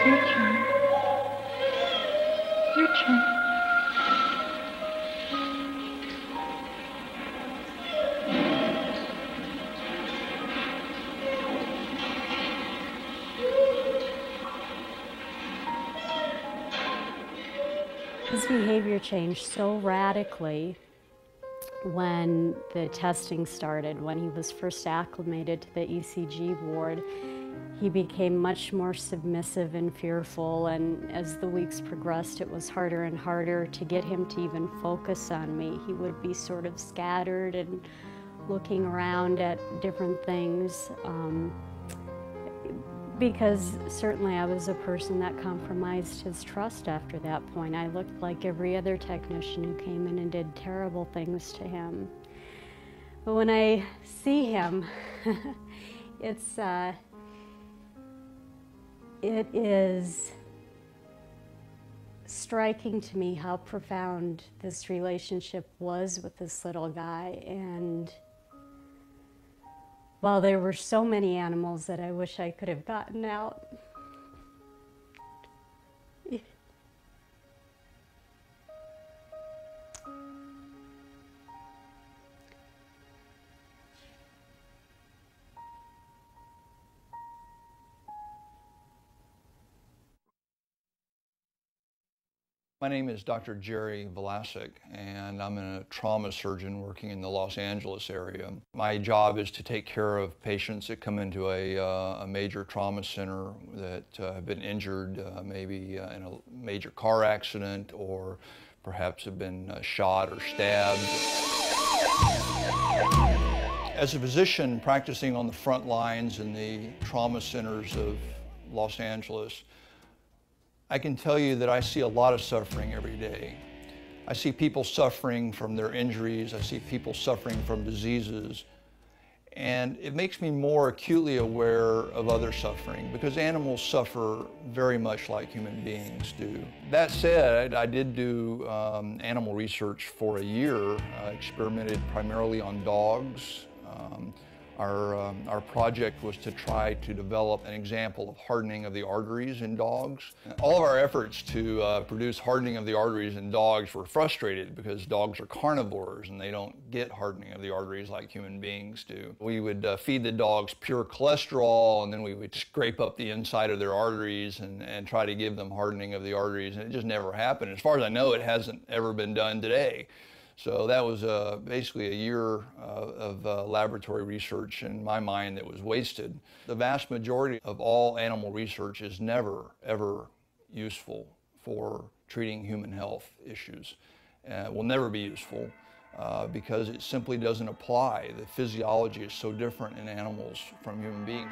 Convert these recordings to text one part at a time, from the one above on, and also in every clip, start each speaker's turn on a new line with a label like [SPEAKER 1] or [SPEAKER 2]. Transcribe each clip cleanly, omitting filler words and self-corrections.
[SPEAKER 1] Your turn. Your turn.
[SPEAKER 2] His behavior changed so radically when the testing started. When he was first acclimated to the ECG ward, he became much more submissive and fearful, and as the weeks progressed, it was harder and harder to get him to even focus on me. He would be sort of scattered and looking around at different things. Because certainly I was a person that compromised his trust after that point. I looked like every other technician who came in and did terrible things to him. But when I see him, it is striking to me how profound this relationship was with this little guy. And while there were so many animals that I wish I could have gotten out,
[SPEAKER 3] My name is Dr. Jerry Vlasic, and I'm a trauma surgeon working in the Los Angeles area. My job is to take care of patients that come into a major trauma center that have been injured, maybe in a major car accident, or perhaps have been shot or stabbed. As a physician practicing on the front lines in the trauma centers of Los Angeles, I can tell you that I see a lot of suffering every day. I see people suffering from their injuries. I see people suffering from diseases. And it makes me more acutely aware of other suffering because animals suffer very much like human beings do. That said, I did do animal research for a year. I experimented primarily on dogs. Our project was to try to develop an example of hardening of the arteries in dogs. All of our efforts to produce hardening of the arteries in dogs were frustrated because dogs are carnivores and they don't get hardening of the arteries like human beings do. We would feed the dogs pure cholesterol, and then we would scrape up the inside of their arteries and try to give them hardening of the arteries, and it just never happened. As far as I know, it hasn't ever been done today. So that was basically a year of laboratory research in my mind that was wasted. The vast majority of all animal research is never, ever useful for treating human health issues. It will never be useful because it simply doesn't apply. The physiology is so different in animals from human beings.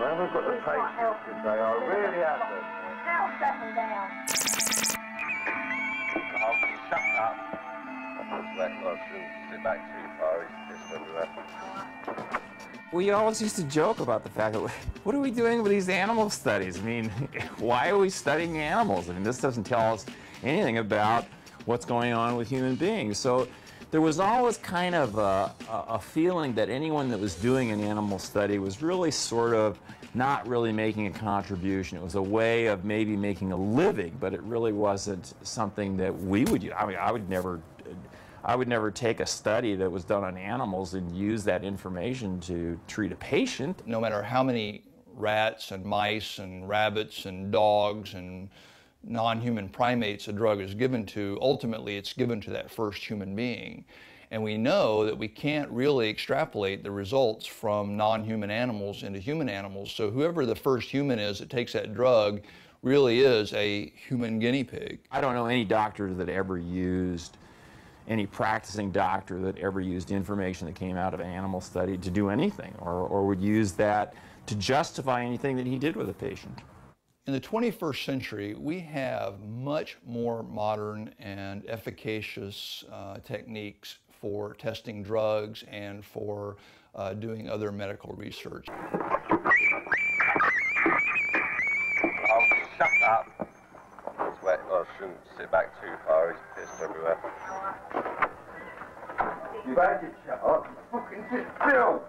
[SPEAKER 4] I haven't got the patience today, I really haven't.
[SPEAKER 1] Now settle down.
[SPEAKER 4] Oh, shut up. I shouldn't sit back too far, he's pissed everywhere.
[SPEAKER 5] We always used to joke about the fact that, what are we doing with these animal studies? I mean, why are we studying animals? I mean, this doesn't tell us anything about what's going on with human beings. So there was always kind of a feeling that anyone that was doing an animal study was really sort of not really making a contribution. It was a way of maybe making a living, but it really wasn't something that we would use. I mean, I would never take a study that was done on animals and use that information to treat a patient.
[SPEAKER 3] No matter how many rats and mice and rabbits and dogs and non-human primates a drug is given to, ultimately it's given to that first human being. And we know that we can't really extrapolate the results from non-human animals into human animals. So whoever the first human is that takes that drug really is a human guinea pig.
[SPEAKER 5] I don't know any doctor that ever used, any practicing doctor that ever used information that came out of an animal study to do anything, or would use that to justify anything that he did with a patient.
[SPEAKER 3] In the 21st century, we have much more modern and efficacious techniques for testing drugs and for doing other medical research.
[SPEAKER 4] Oh, shut up. It's wet. I shouldn't sit back too far, he's pissed everywhere. Fucking sit still.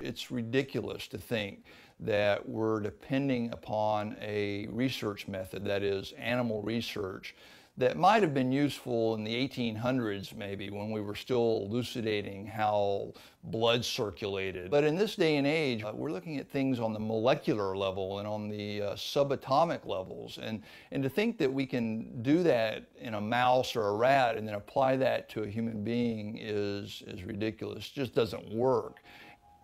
[SPEAKER 3] It's ridiculous to think that we're depending upon a research method, that is animal research, that might have been useful in the 1800s maybe, when we were still elucidating how blood circulated. But in this day and age, we're looking at things on the molecular level and on the subatomic levels. And to think that we can do that in a mouse or a rat and then apply that to a human being is ridiculous. It just doesn't work.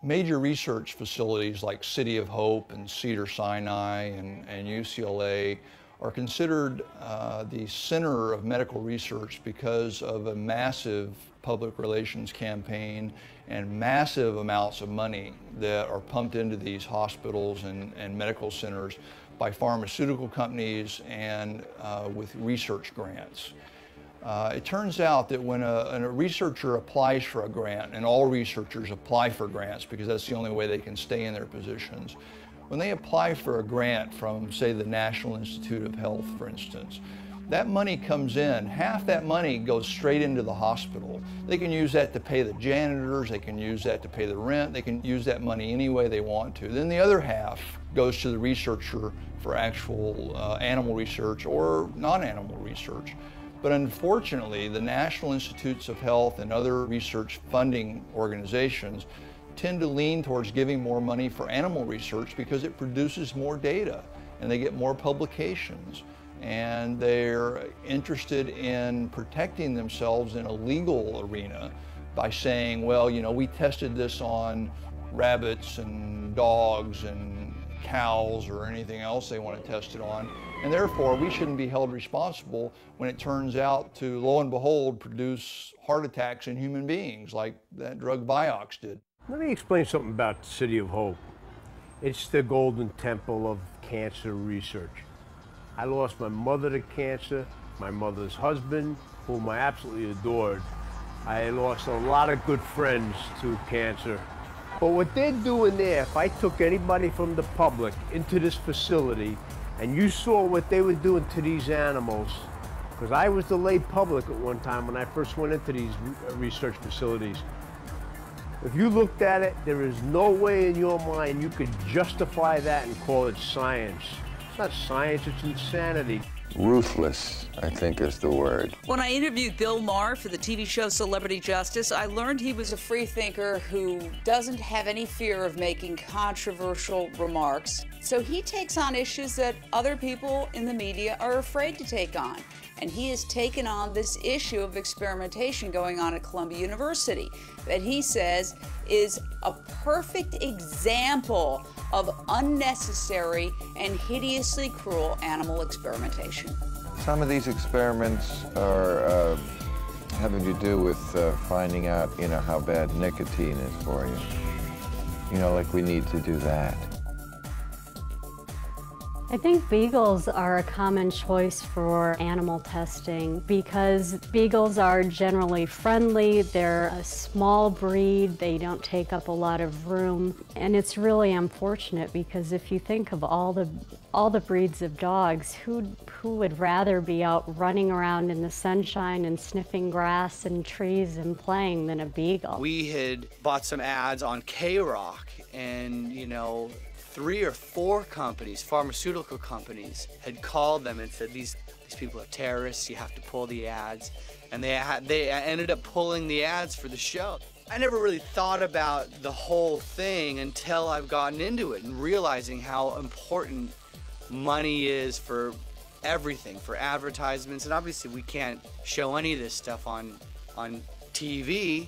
[SPEAKER 3] Major research facilities like City of Hope and Cedars-Sinai and UCLA are considered the center of medical research because of a massive public relations campaign and massive amounts of money that are pumped into these hospitals and medical centers by pharmaceutical companies and with research grants. It turns out that when a researcher applies for a grant, and all researchers apply for grants because that's the only way they can stay in their positions, when they apply for a grant from, say, the National Institute of Health, for instance, that money comes in. Half that money goes straight into the hospital. They can use that to pay the janitors, they can use that to pay the rent, they can use that money any way they want to. Then the other half goes to the researcher for actual animal research or non-animal research. But unfortunately, the National Institutes of Health and other research funding organizations tend to lean towards giving more money for animal research because it produces more data and they get more publications. And they're interested in protecting themselves in a legal arena by saying, well, you know, we tested this on rabbits and dogs and cows or anything else they want to test it on, and therefore we shouldn't be held responsible when it turns out to, lo and behold, produce heart attacks in human beings like that drug Vioxx did.
[SPEAKER 1] Let me explain something about the City of Hope. It's the golden temple of cancer research. I lost my mother to cancer, my mother's husband, whom I absolutely adored. I lost a lot of good friends to cancer. But what they're doing there, if I took anybody from the public into this facility and you saw what they were doing to these animals, because I was the lay public at one time when I first went into these research facilities. If you looked at it, there is no way in your mind you could justify that and call it science. It's not science, it's insanity.
[SPEAKER 6] Ruthless, I think, is the word.
[SPEAKER 7] When I interviewed Bill Maher for the TV show Celebrity Justice, I learned he was a free thinker who doesn't have any fear of making controversial remarks. So he takes on issues that other people in the media are afraid to take on. And he has taken on this issue of experimentation going on at Columbia University that he says is a perfect example of unnecessary and hideously cruel animal experimentation.
[SPEAKER 6] Some of these experiments are having to do with finding out, how bad nicotine is for you. Like we need to do that.
[SPEAKER 2] I think beagles are a common choice for animal testing because beagles are generally friendly, they're a small breed, they don't take up a lot of room, and it's really unfortunate because if you think of all the breeds of dogs, who would rather be out running around in the sunshine and sniffing grass and trees and playing than a beagle?
[SPEAKER 8] We had bought some ads on K-Rock and, 3 or 4 companies, pharmaceutical companies, had called them and said, these people are terrorists, you have to pull the ads. And they ended up pulling the ads for the show. I never really thought about the whole thing until I've gotten into it and realizing how important money is for everything, for advertisements. And obviously we can't show any of this stuff on TV.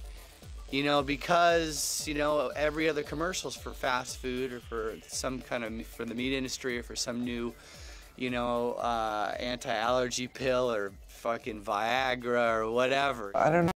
[SPEAKER 8] Because, every other commercial's for fast food or for some kind of, for the meat industry or for some new, anti-allergy pill or fucking Viagra or whatever.
[SPEAKER 6] I don't know.